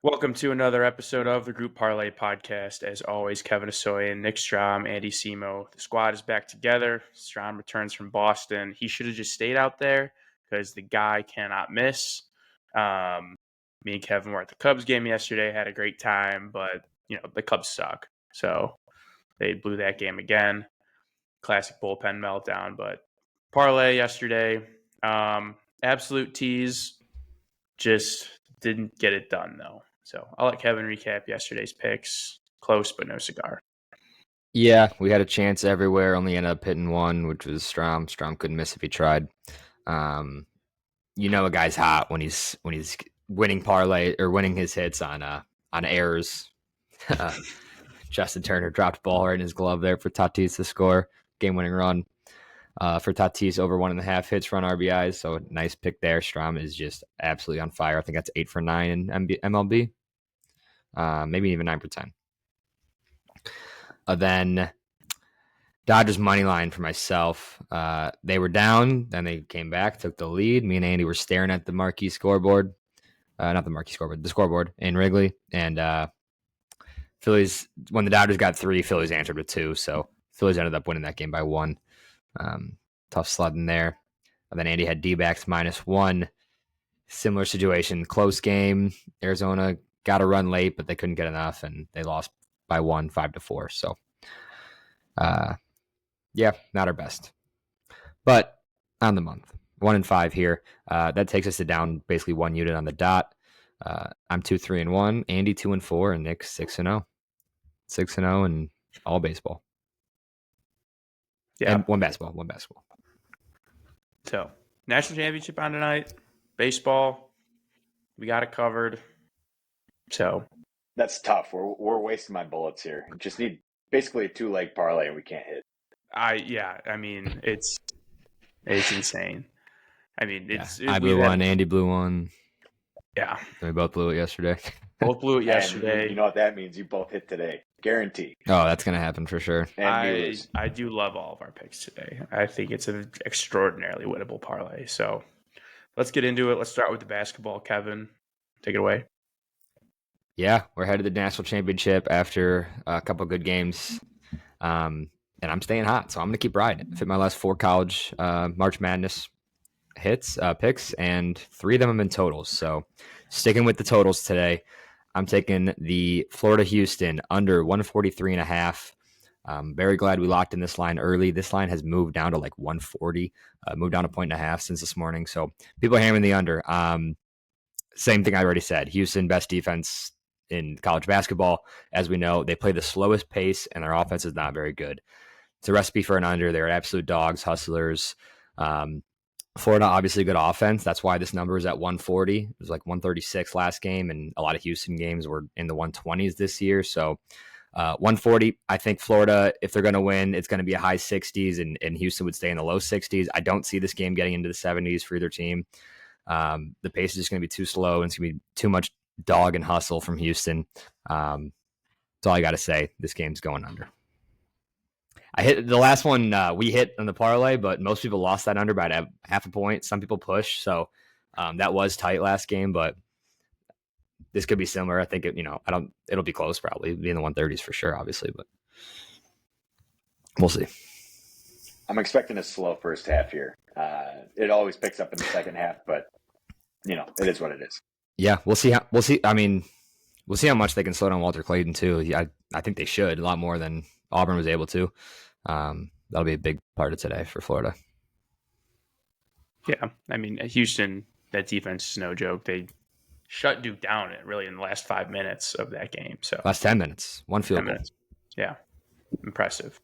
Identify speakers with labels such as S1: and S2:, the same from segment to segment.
S1: Welcome to another episode of the Group Parlay podcast. As always, Kevin Asoyan, Nick Strom, Andy Semo. The squad is back together. Strom returns from Boston. He should have just stayed out there because the guy cannot miss. Me and Kevin were at the Cubs game yesterday, had a great time, but the Cubs suck. So they blew that game again. Classic bullpen meltdown. But Parlay yesterday, absolute tease, just didn't get it done though. So I'll let Kevin recap yesterday's picks. Close, but no cigar.
S2: Yeah, we had a chance everywhere. Only ended up hitting one, which was Strom. Strom couldn't miss if he tried. A guy's hot when he's winning parlay or winning his hits on errors. Justin Turner dropped ball right in his glove there for Tatis to score game-winning run. For Tatis, over 1.5 hits, run RBIs. So nice pick there. Strom is just absolutely on fire. I think that's 8 for 9 in MLB. Maybe even 9 for 10. Then Dodgers money line for myself. They were down, then they came back, took the lead. Me and Andy were staring at the marquee scoreboard. Not the marquee scoreboard, the scoreboard in Wrigley. And Phillies, when the Dodgers got 3, Phillies answered with 2. So Phillies ended up winning that game by 1. Tough sledding there. And then Andy had D-backs -1. Similar situation, close game. Arizona got a run late, but they couldn't get enough, and they lost by 1, 5-4. So, yeah, not our best. But on the month, 1-5 here. That takes us to down basically 1 unit on the dot. I'm 2-3-1. Andy 2-4, and Nick 6-0. 6-0 and all baseball.
S1: Yeah,
S2: and one basketball.
S1: So national championship on tonight. Baseball, we got it covered. So
S3: that's tough. We're wasting my bullets here. Just need basically a 2-leg parlay, and we can't hit.
S1: It's insane.
S2: I blew one. Andy blew one.
S1: Yeah,
S2: we both blew it yesterday.
S1: Both blew it yesterday.
S3: And you know what that means? You both hit today, guarantee.
S2: Oh, that's gonna happen for sure.
S1: And I do love all of our picks today. I think it's an extraordinarily winnable parlay. So let's get into it. Let's start with the basketball. Kevin, take it away.
S2: Yeah, we're headed to the national championship after a couple good games. And I'm staying hot, so I'm going to keep riding. I've hit my last 4 college March Madness picks, and 3 of them have been totals. So sticking with the totals today, I'm taking the Florida-Houston under 143.5. Very glad we locked in this line early. This line has moved down to like 140, moved down a 1.5 since this morning. So people hammering the under. Same thing I already said. Houston, best defense in college basketball. As we know, they play the slowest pace, and their offense is not very good. It's a recipe for an under. They're absolute dogs, hustlers. Florida, obviously good offense. That's why this number is at 140. It was like 136 last game, and a lot of Houston games were in the 120s this year. So 140, I think Florida, if they're going to win, it's going to be a high 60s, and Houston would stay in the low 60s. I don't see this game getting into the 70s for either team. The pace is just going to be too slow, and it's going to be too much dog and hustle from Houston. That's all I got to say. This game's going under. I hit the last one we hit on the parlay, but most people lost that under by half a point. Some people push, so that was tight last game, but this could be similar. I think it'll be close, probably. It'll be in the 130s for sure, obviously, but we'll see.
S3: I'm expecting a slow first half here. It always picks up in the second half, but it is what it is.
S2: Yeah, we'll see. I mean, we'll see how much they can slow down Walter Clayton too. I think they should a lot more than Auburn was able to. That'll be a big part of today for Florida.
S1: Yeah, Houston, that defense is no joke. They shut Duke down really in the last 5 minutes of that game. So
S2: last 10 minutes, one field goal.
S1: Yeah, impressive.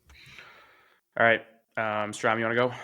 S1: All right, Strom, you want to go?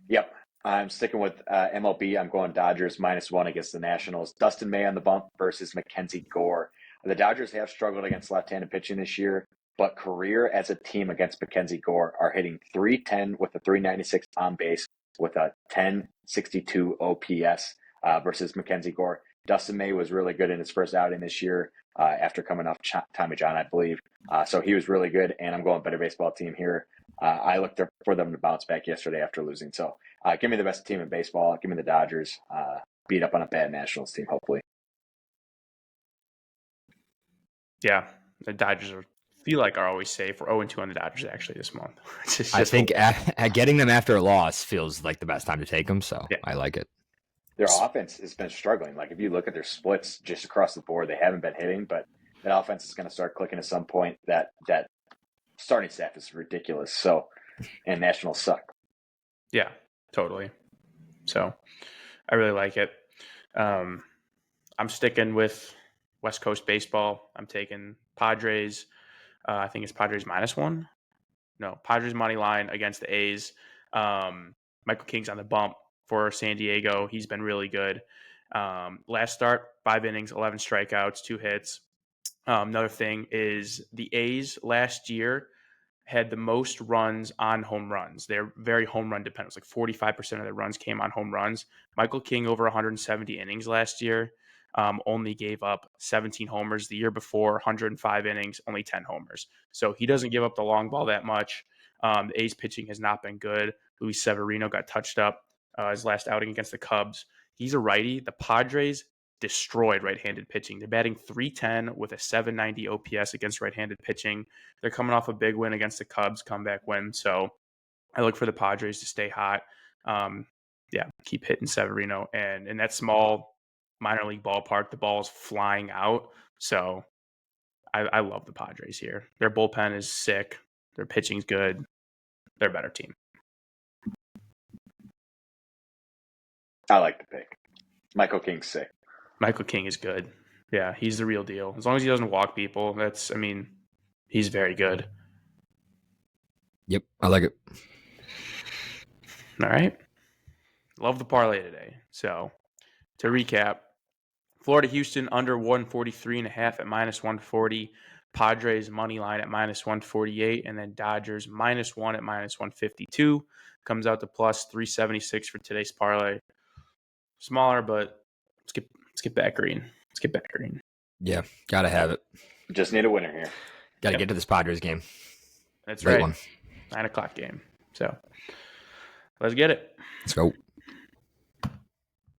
S3: Yep, I'm sticking with MLB. I'm going Dodgers -1 against the Nationals. Dustin May on the bump versus Mackenzie Gore. The Dodgers have struggled against left-handed pitching this year, but career as a team against Mackenzie Gore are hitting .310 with a .396 on base with a .1062 OPS versus Mackenzie Gore. Dustin May was really good in his first outing this year after coming off Tommy John, I believe. So he was really good, and I'm going better baseball team here. I looked for them to bounce back yesterday after losing. So give me the best team in baseball. Give me the Dodgers. Beat up on a bad Nationals team, hopefully.
S1: Yeah, the Dodgers feel like are always safe. We're 0-2 on the Dodgers actually this month.
S2: I think getting them after a loss feels like the best time to take them, so
S1: Yeah.
S2: I like it.
S3: Their offense has been struggling. Like, if you look at their splits just across the board, they haven't been hitting, but that offense is going to start clicking at some point. That starting staff is ridiculous. So, and Nationals suck.
S1: Yeah, totally. So I really like it. I'm sticking with West Coast baseball. I'm taking Padres. I think it's Padres -1. No, Padres money line against the A's. Michael King's on the bump for San Diego. He's been really good. Last start, 5 innings, 11 strikeouts, 2 hits. Another thing is the A's last year had the most runs on home runs. They're very home run dependent. It's like 45% of their runs came on home runs. Michael King, over 170 innings last year, only gave up 17 homers. The year before, 105 innings, only 10 homers. So he doesn't give up the long ball that much. The A's pitching has not been good. Luis Severino got touched up his last outing against the Cubs. He's a righty. The Padres destroyed right-handed pitching. They're batting .310 with a .790 OPS against right-handed pitching. They're coming off a big win against the Cubs, comeback win. So I look for the Padres to stay hot. Keep hitting Severino. And in that small minor league ballpark, the ball is flying out. So I love the Padres here. Their bullpen is sick. Their pitching's good. They're a better team.
S3: I like the pick. Michael King's sick.
S1: Michael King is good. Yeah, he's the real deal. As long as he doesn't walk people, he's very good.
S2: Yep, I like it.
S1: All right. Love the parlay today. So, to recap, Florida Houston under 143.5 at -140. Padres money line at -148, and then Dodgers -1 at -152. Comes out to +376 for today's parlay. Smaller, but let's get back green. Let's get back green.
S2: Yeah, gotta have it.
S3: Just need a winner here.
S2: Gotta get to this Padres game.
S1: That's
S2: Great
S1: right.
S2: one.
S1: 9 o'clock game. So let's get it.
S2: Let's go.